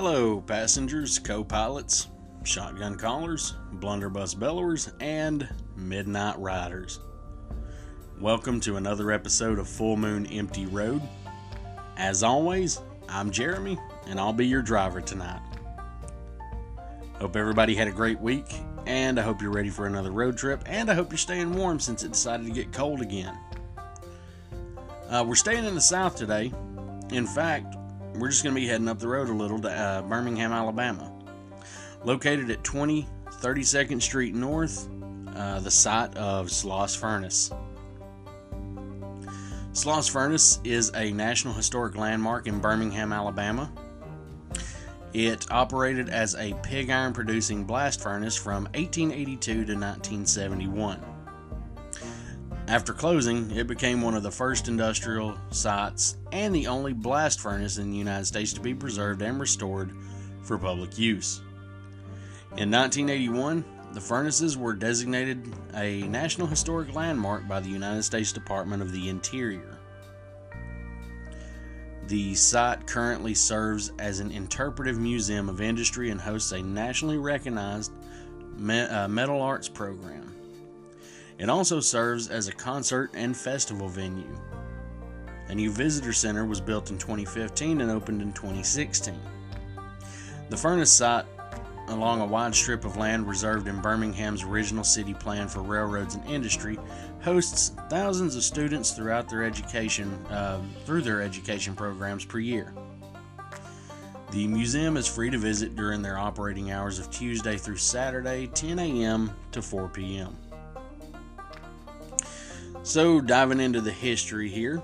Hello, passengers, co-pilots, shotgun callers, blunderbuss bellowers, and midnight riders. Welcome to another episode of Full Moon Empty Road. As always, I'm Jeremy, and I'll be your driver tonight. Hope everybody had a great week, and I hope you're ready for another road trip, and I hope you're staying warm since it decided to get cold again. We're staying in the South today. In fact, we're just going to be heading up the road a little to Birmingham, Alabama. Located at 32nd Street North, the site of Sloss Furnace. Sloss Furnace is a National Historic Landmark in Birmingham, Alabama. It operated as a pig iron producing blast furnace from 1882 to 1971. After closing, it became one of the first industrial sites and the only blast furnace in the United States to be preserved and restored for public use. In 1981, the furnaces were designated a National Historic Landmark by the United States Department of the Interior. The site currently serves as an interpretive museum of industry and hosts a nationally recognized metal arts program. It also serves as a concert and festival venue. A new visitor center was built in 2015 and opened in 2016. The furnace site, along a wide strip of land reserved in Birmingham's original city plan for railroads and industry, hosts thousands of students throughout their education programs per year. The museum is free to visit during their operating hours of Tuesday through Saturday, 10 a.m. to 4 p.m. So, diving into the history here,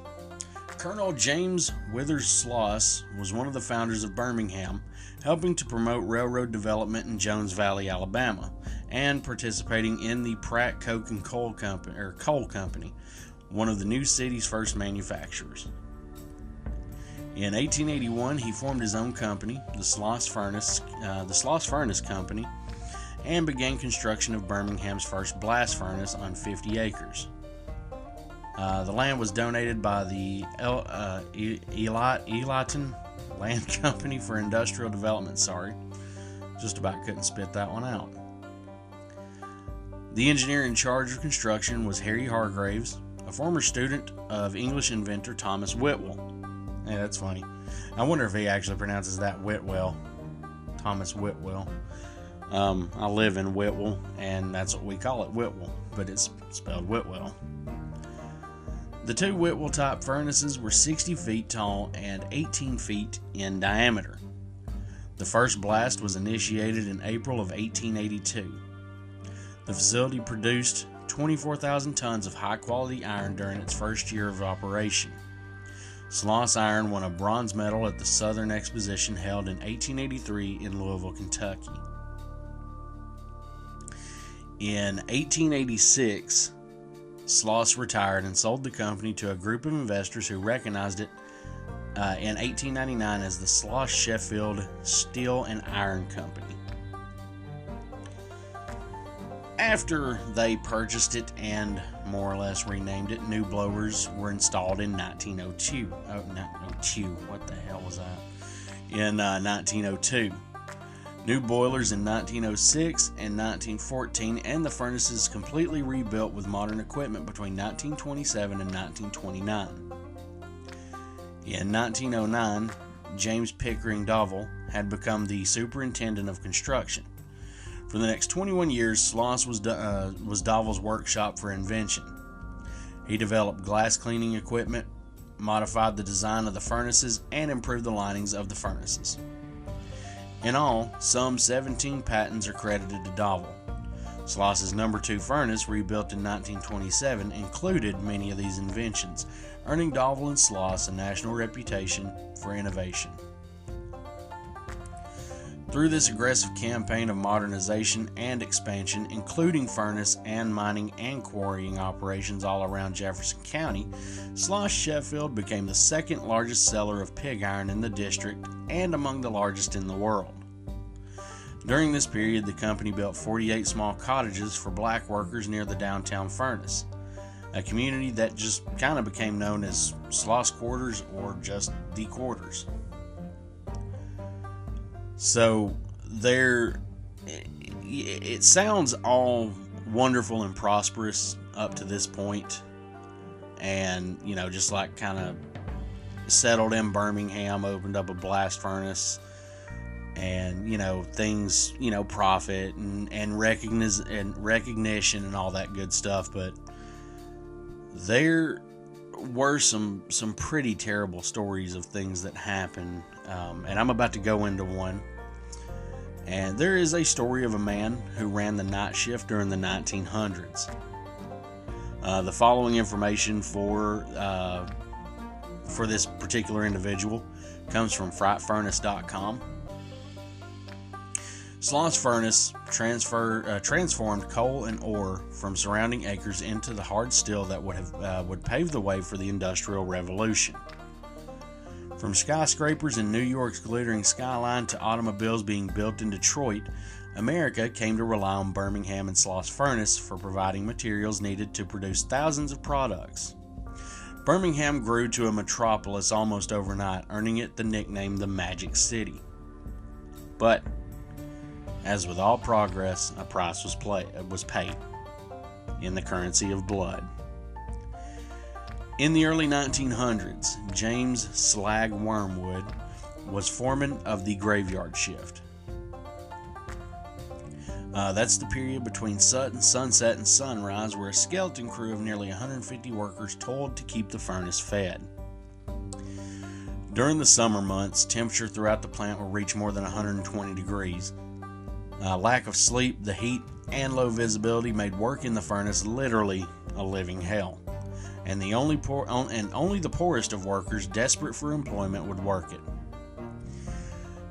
Colonel James Withers Sloss was one of the founders of Birmingham, helping to promote railroad development in Jones Valley, Alabama, and participating in the Pratt Coke and Coal Company, one of the new city's first manufacturers. In 1881, he formed his own company, the Sloss Furnace Company, and began construction of Birmingham's first blast furnace on 50 acres. The land was donated by the Elaton Land Company for Industrial Development. Just about couldn't spit that one out. The engineer in charge of construction was Harry Hargraves, a former student of English inventor Thomas Whitwell. Yeah, that's funny. I wonder if he actually pronounces that Whitwell. Thomas Whitwell. I live in Whitwell, and that's what we call it, Whitwell, but it's spelled Whitwell. The two Whitwell-type furnaces were 60 feet tall and 18 feet in diameter. The first blast was initiated in April of 1882. The facility produced 24,000 tons of high-quality iron during its first year of operation. Sloss Iron won a bronze medal at the Southern Exposition held in 1883 in Louisville, Kentucky. In 1886, Sloss retired and sold the company to a group of investors who recognized it in 1899 as the Sloss Sheffield Steel and Iron Company. After they purchased it and more or less renamed it, new blowers were installed in 1902. What the hell was that? In 1902. New boilers in 1906 and 1914, and the furnaces completely rebuilt with modern equipment between 1927 and 1929. In 1909, James Pickering Dovell had become the superintendent of construction. For the next 21 years, Sloss was Dovell's workshop for invention. He developed glass cleaning equipment, modified the design of the furnaces, and improved the linings of the furnaces. In all, some 17 patents are credited to Dovell. Sloss's No. 2 furnace, rebuilt in 1927, included many of these inventions, earning Dovell and Sloss a national reputation for innovation. Through this aggressive campaign of modernization and expansion, including furnace and mining and quarrying operations all around Jefferson County, Sloss Sheffield became the second largest seller of pig iron in the district and among the largest in the world. During this period, the company built 48 small cottages for black workers near the downtown furnace, a community that just kind of became known as Sloss Quarters or just the Quarters. So there, it sounds all wonderful and prosperous up to this point, and just like kind of settled in Birmingham, opened up a blast furnace, and things, profit and recognition and all that good stuff. But there were some pretty terrible stories of things that happened, and I'm about to go into one. And there is a story of a man who ran the night shift during the 1900s. The following information for this particular individual comes from frightfurnace.com. Sloss Furnace transformed coal and ore from surrounding acres into the hard steel that would pave the way for the Industrial Revolution. From skyscrapers in New York's glittering skyline to automobiles being built in Detroit, America came to rely on Birmingham and Sloss Furnace for providing materials needed to produce thousands of products. Birmingham grew to a metropolis almost overnight, earning it the nickname the Magic City. But as with all progress, a price was paid in the currency of blood. In the early 1900s, James Slag Wormwood was foreman of the graveyard shift. That's the period between sunset and sunrise, where a skeleton crew of nearly 150 workers toiled to keep the furnace fed. During the summer months, temperature throughout the plant will reach more than 120 degrees. Lack of sleep, the heat, and low visibility made work in the furnace literally a living hell. And only the poorest of workers, desperate for employment, would work it.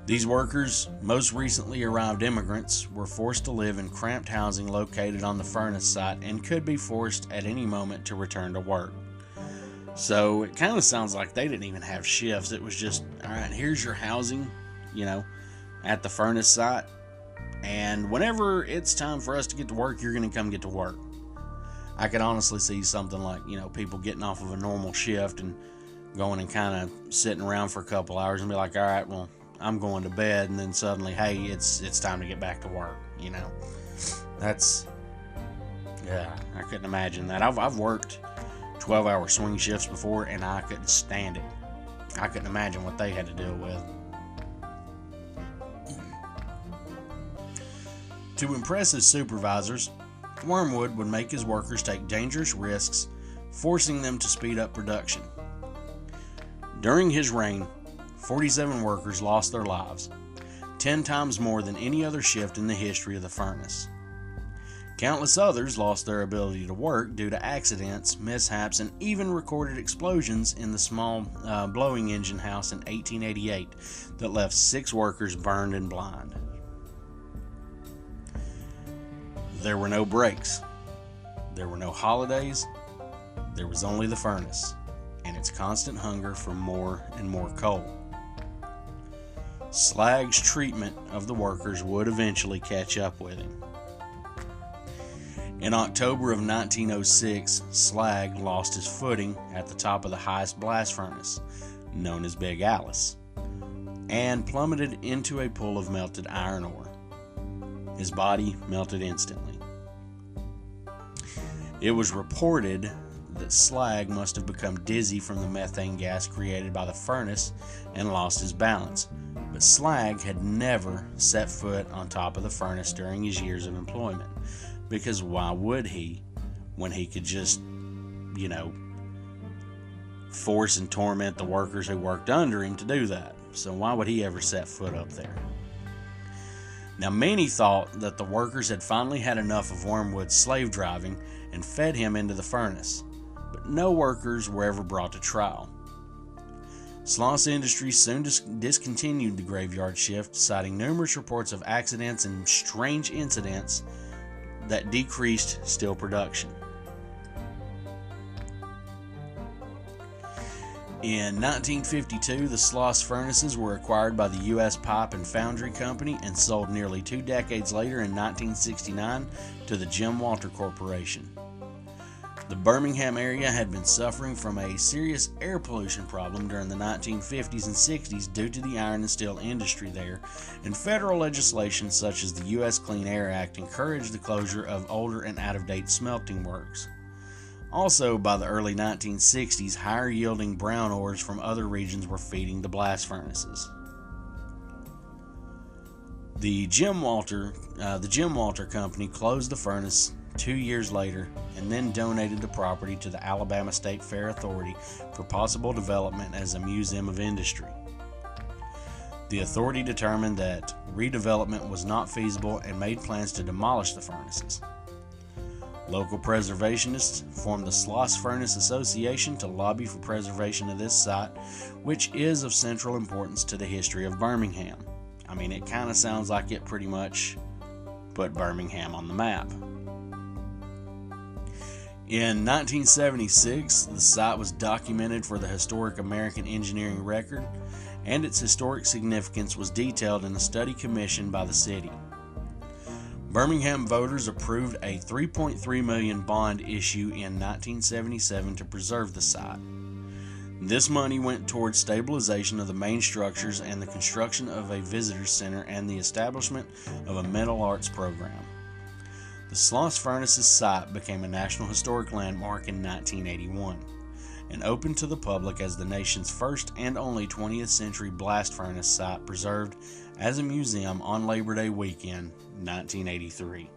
These workers, most recently arrived immigrants, were forced to live in cramped housing located on the furnace site and could be forced at any moment to return to work. So it kind of sounds like they didn't even have shifts. It was just, all right, here's your housing, at the furnace site. And whenever it's time for us to get to work, you're going to come get to work. I could honestly see something like, people getting off of a normal shift and going and kind of sitting around for a couple hours and be like, all right, well, I'm going to bed. And then suddenly, hey, it's time to get back to work. That's, yeah, I couldn't imagine that. I've worked 12-hour swing shifts before, and I couldn't stand it. I couldn't imagine what they had to deal with. To impress his supervisors, Wormwood would make his workers take dangerous risks, forcing them to speed up production. During his reign, 47 workers lost their lives, 10 times more than any other shift in the history of the furnace. Countless others lost their ability to work due to accidents, mishaps, and even recorded explosions in the small blowing engine house in 1888 that left 6 workers burned and blind. There were no breaks. There were no holidays. There was only the furnace and its constant hunger for more and more coal. Slag's treatment of the workers would eventually catch up with him. In October of 1906, Slag lost his footing at the top of the highest blast furnace, known as Big Alice, and plummeted into a pool of melted iron ore. His body melted instantly. It was reported that Slag must have become dizzy from the methane gas created by the furnace and lost his balance, but Slag had never set foot on top of the furnace during his years of employment, because why would he, when he could just, force and torment the workers who worked under him to do that? So why would he ever set foot up there? Now, many thought that the workers had finally had enough of Wormwood's slave driving and fed him into the furnace, but no workers were ever brought to trial. Sloss Industries soon discontinued the graveyard shift, citing numerous reports of accidents and strange incidents that decreased steel production. In 1952, the Sloss Furnaces were acquired by the U.S. Pipe and Foundry Company and sold nearly 2 decades later in 1969 to the Jim Walter Corporation. The Birmingham area had been suffering from a serious air pollution problem during the 1950s and 60s due to the iron and steel industry there, and federal legislation such as the U.S. Clean Air Act encouraged the closure of older and out-of-date smelting works. Also, by the early 1960s, higher-yielding brown ores from other regions were feeding the blast furnaces. The Jim Walter Company closed the furnace 2 years later and then donated the property to the Alabama State Fair Authority for possible development as a museum of industry. The authority determined that redevelopment was not feasible and made plans to demolish the furnaces. Local preservationists formed the Sloss Furnace Association to lobby for preservation of this site, which is of central importance to the history of Birmingham. I mean, it kind of sounds like it pretty much put Birmingham on the map. In 1976, the site was documented for the Historic American Engineering Record, and its historic significance was detailed in a study commissioned by the city. Birmingham voters approved a $3.3 million bond issue in 1977 to preserve the site. This money went towards stabilization of the main structures and the construction of a visitor center and the establishment of a mental arts program. The Sloss Furnaces site became a National Historic Landmark in 1981 and opened to the public as the nation's first and only 20th century blast furnace site, preserved as a museum on Labor Day weekend, 1983.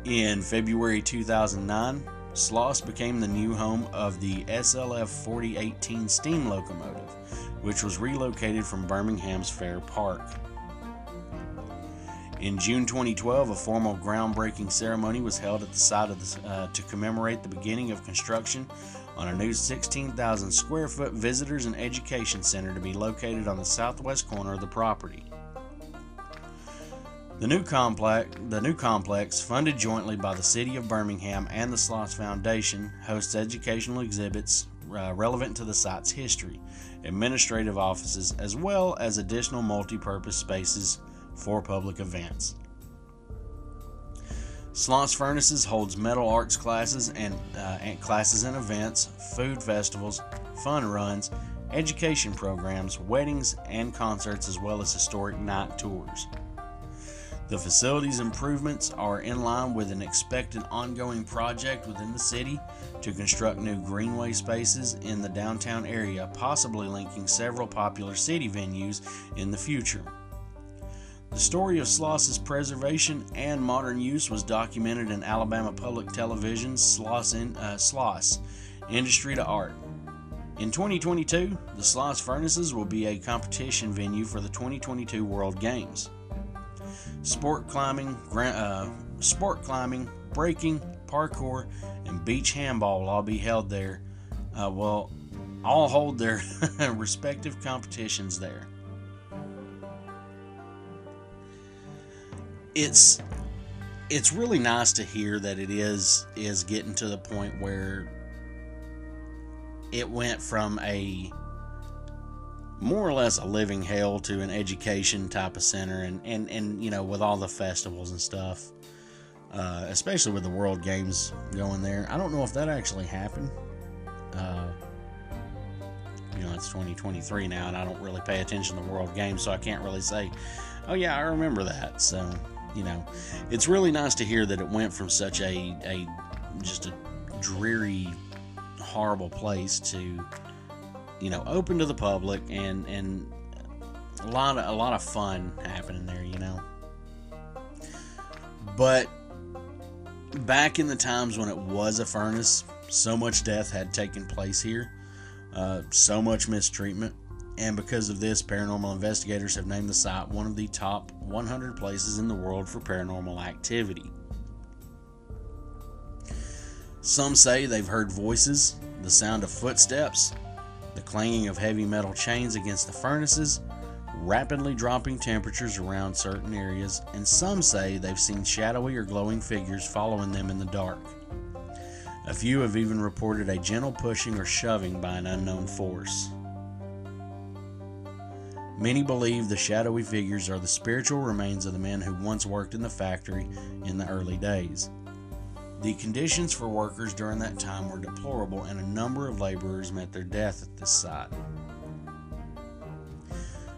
In February 2009, Sloss became the new home of the SLF 4018 steam locomotive, which was relocated from Birmingham's Fair Park. In June 2012, a formal groundbreaking ceremony was held at the site of to commemorate the beginning of construction on a new 16,000 square foot visitors and education center to be located on the southwest corner of the property. The new complex, funded jointly by the City of Birmingham and the Sloss Foundation, hosts educational exhibits relevant to the site's history, administrative offices, as well as additional multi-purpose spaces for public events. Sloss Furnaces holds metal arts classes and classes and events, food festivals, fun runs, education programs, weddings, and concerts, as well as historic night tours. The facilities improvements are in line with an expected ongoing project within the city to construct new greenway spaces in the downtown area, possibly linking several popular city venues in the future. The story of Sloss's preservation and modern use was documented in Alabama Public Television's Sloss Industry to Art. In 2022, the Sloss Furnaces will be a competition venue for the 2022 World Games. Sport climbing, breaking, parkour, and beach handball will all be held there. All hold their respective competitions there. It's really nice to hear that it is getting to the point where it went from a more or less a living hell to an education type of center, and you know, with all the festivals and stuff, especially with the World Games going there. I don't know if that actually happened. You know, it's 2023 now, and I don't really pay attention to the World Games, so I can't really say, oh yeah, I remember that. So, you know, it's really nice to hear that it went from such a just a dreary, horrible place to, you know, open to the public, and a lot of fun happening there, you know. But back in the times when it was a furnace, so much death had taken place here, so much mistreatment, and because of this, paranormal investigators have named the site one of the top 100 places in the world for paranormal activity. Some say they've heard voices, the sound of footsteps, the clanging of heavy metal chains against the furnaces, rapidly dropping temperatures around certain areas, and some say they've seen shadowy or glowing figures following them in the dark. A few have even reported a gentle pushing or shoving by an unknown force. Many believe the shadowy figures are the spiritual remains of the men who once worked in the factory in the early days. The conditions for workers during that time were deplorable, and a number of laborers met their death at this site.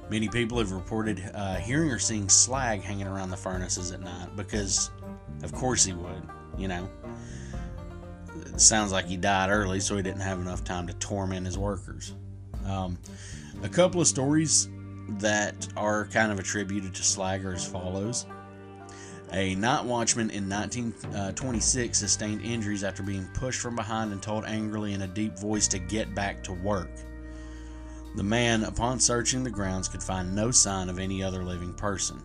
Many people have reported hearing or seeing slag hanging around the furnaces at night, because of course he would, you know. It sounds like he died early, so he didn't have enough time to torment his workers. A couple of stories that are kind of attributed to slag are as follows. A night watchman in 1926 sustained injuries after being pushed from behind and told angrily in a deep voice to get back to work. The man, upon searching the grounds, could find no sign of any other living person.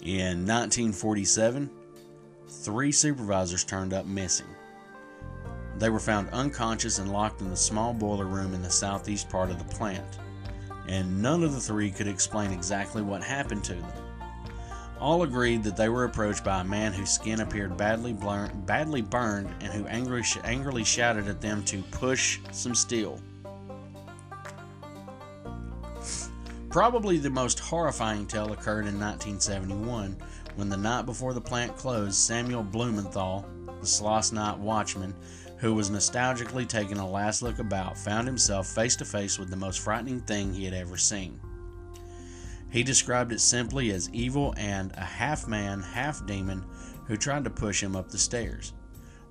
In 1947, 3 supervisors turned up missing. They were found unconscious and locked in the small boiler room in the southeast part of the plant, and none of the 3 could explain exactly what happened to them. All agreed that they were approached by a man whose skin appeared badly burned and who angrily shouted at them to push some steel. Probably the most horrifying tale occurred in 1971, when the night before the plant closed, Samuel Blumenthal, the Sloss night watchman, who was nostalgically taking a last look about, found himself face to face with the most frightening thing he had ever seen. He described it simply as evil and a half-man, half-demon who tried to push him up the stairs.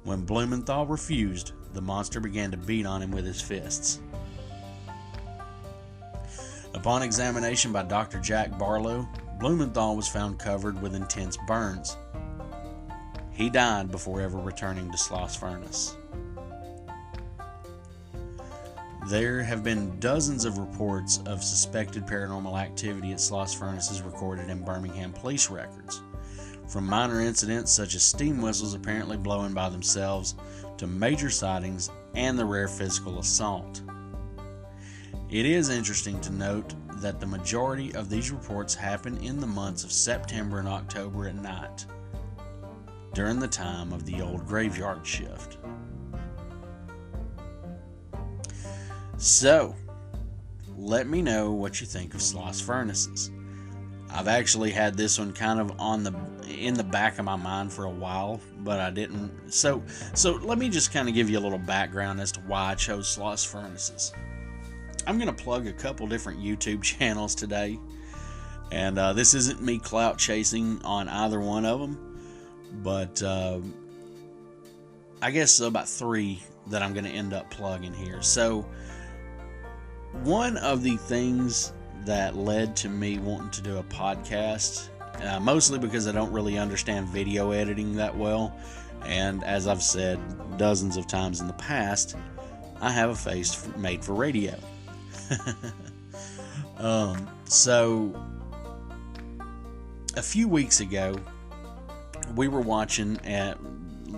When Blumenthal refused, the monster began to beat on him with his fists. Upon examination by Dr. Jack Barlow, Blumenthal was found covered with intense burns. He died before ever returning to Sloss Furnace. There have been dozens of reports of suspected paranormal activity at Sloss Furnaces recorded in Birmingham police records, from minor incidents such as steam whistles apparently blowing by themselves to major sightings and the rare physical assault. It is interesting to note that the majority of these reports happen in the months of September and October at night, during the time of the old graveyard shift. So, let me know what you think of Sloss Furnaces. I've actually had this one kind of in the back of my mind for a while, but I didn't. So let me just kind of give you a little background as to why I chose Sloss Furnaces. I'm going to plug a couple different YouTube channels today, and this isn't me clout chasing on either one of them, but I guess about 3 that I'm going to end up plugging here. So, one of the things that led to me wanting to do a podcast, mostly because I don't really understand video editing that well, and as I've said dozens of times in the past, I have a face made for radio. So a few weeks ago, we were watching at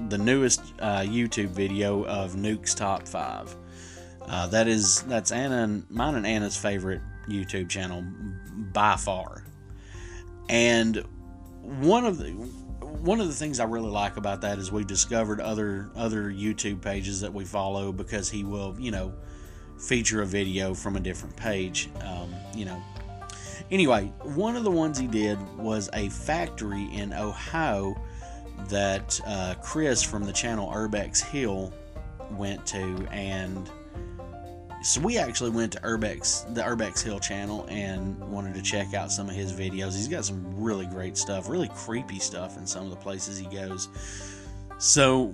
the newest YouTube video of Nuke's Top 5. That's mine and Anna's favorite YouTube channel by far. And one of the things I really like about that is we discovered other YouTube pages that we follow, because he will, feature a video from a different page. Anyway, one of the ones he did was a factory in Ohio that Chris from the channel Urbex Hill went to, and so we actually went to the Urbex Hill channel and wanted to check out some of his videos. He's got some really great stuff, really creepy stuff in some of the places he goes. So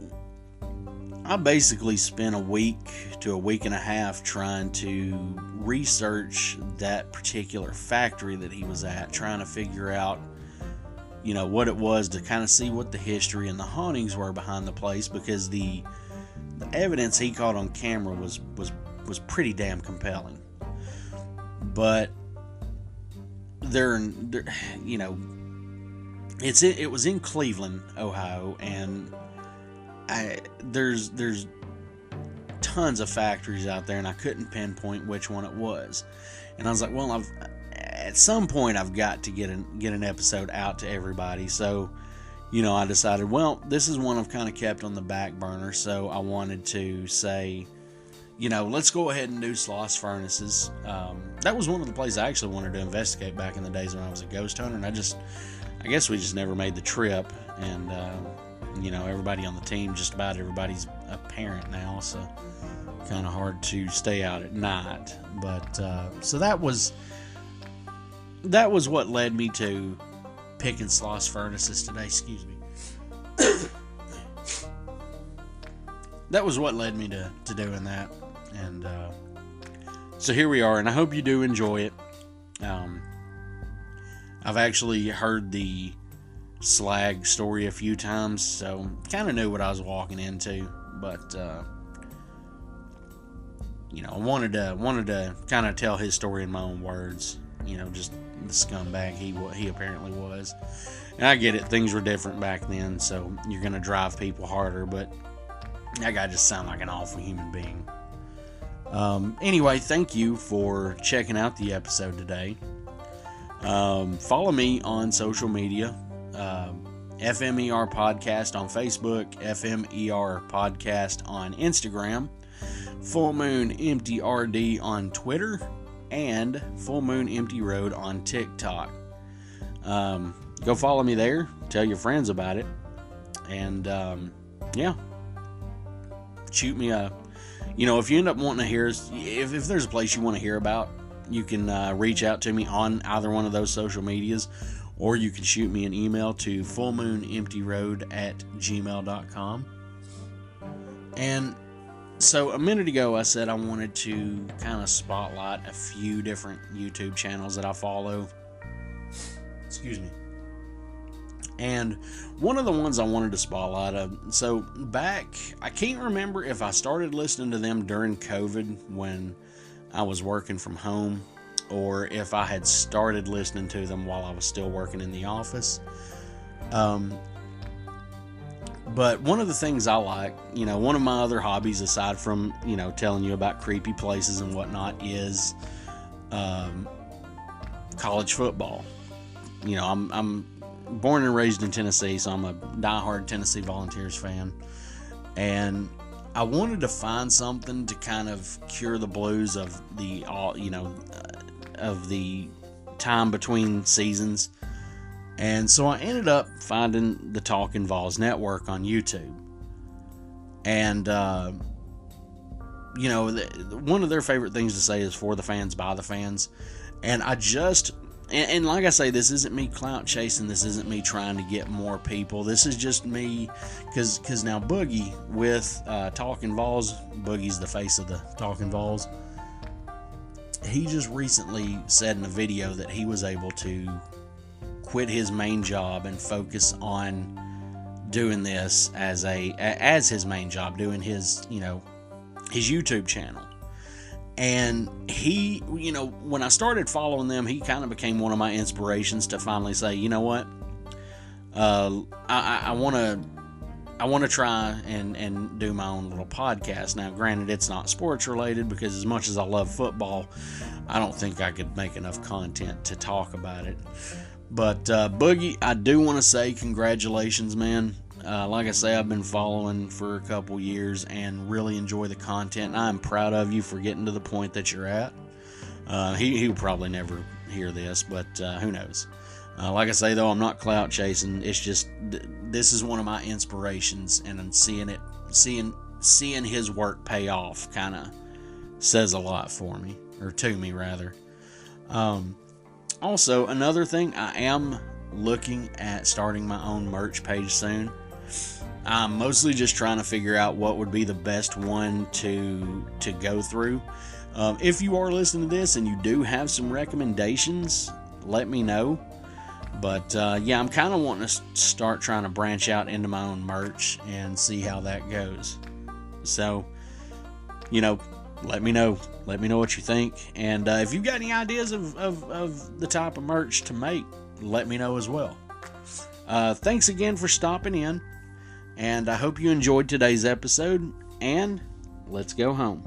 I basically spent a week to a week and a half trying to research that particular factory that he was at, trying to figure out, what it was, to kind of see what the history and the hauntings were behind the place, because the evidence he caught on camera was pretty damn compelling. But it was in Cleveland, Ohio, and there's tons of factories out there, and I couldn't pinpoint which one it was. And I was like, well, at some point I've got to get an episode out to everybody. So, I decided, well, this is one I've kind of kept on the back burner. So I wanted to say, let's go ahead and do Sloss Furnaces. That was one of the places I actually wanted to investigate back in the days when I was a ghost hunter, and I guess we just never made the trip. And everybody on the team, just about everybody's a parent now, so kind of hard to stay out at night. But so that was what led me to picking Sloss Furnaces today. Excuse me. That was what led me to doing that, and so here we are, and I hope you do enjoy it. I've actually heard the slag story a few times, so kind of knew what I was walking into, but I wanted to kind of tell his story in my own words. Just the scumbag he apparently was. And I get it, things were different back then, so you're gonna drive people harder, but that guy just sounded like an awful human being. Anyway, thank you for checking out the episode today. Follow me on social media. FMER Podcast on Facebook, FMER Podcast on Instagram, Full Moon Empty RD on Twitter, and Full Moon Empty Road on TikTok. Go follow me there, tell your friends about it, and shoot me a, if you end up wanting to hear, if there's a place you want to hear about, you can reach out to me on either one of those social medias, or you can shoot me an email to fullmoonemptyroad@gmail.com. And so a minute ago I said I wanted to kind of spotlight a few different YouTube channels that I follow. Excuse me. And one of the ones I wanted to spotlight, so back, I can't remember if I started listening to them during COVID when I was working from home, or if I had started listening to them while I was still working in the office. But one of the things I like, one of my other hobbies aside from, telling you about creepy places and whatnot is college football. I'm born and raised in Tennessee, so I'm a diehard Tennessee Volunteers fan. And I wanted to find something to kind of cure the blues of the time between seasons. And so I ended up finding the Talking Vols Network on YouTube. And, one of their favorite things to say is for the fans, by the fans. And and like I say, this isn't me clout chasing. This isn't me trying to get more people. This is just me, because now Boogie with Talking Vols, Boogie's the face of the Talking Vols. He just recently said in a video that he was able to quit his main job and focus on doing this as his main job, doing his his YouTube channel. And he, when I started following them, he kind of became one of my inspirations to finally say, you know what, I want to try and do my own little podcast. Now, granted, it's not sports related, because as much as I love football, I don't think I could make enough content to talk about it. But Boogie, I do want to say congratulations, man. Like I say, I've been following for a couple years and really enjoy the content. I'm proud of you for getting to the point that you're at. He'll probably never hear this, but who knows. Like I say, though, I'm not clout chasing. It's just this is one of my inspirations, and I'm seeing his work pay off kind of says a lot for me, or to me rather. Also, another thing, I am looking at starting my own merch page soon. I'm mostly just trying to figure out what would be the best one to go through. If you are listening to this and you do have some recommendations, let me know. But I'm kind of wanting to start trying to branch out into my own merch and see how that goes. So, let me know. Let me know what you think. And if you've got any ideas of the type of merch to make, let me know as well. Thanks again for stopping in. And I hope you enjoyed today's episode. And let's go home.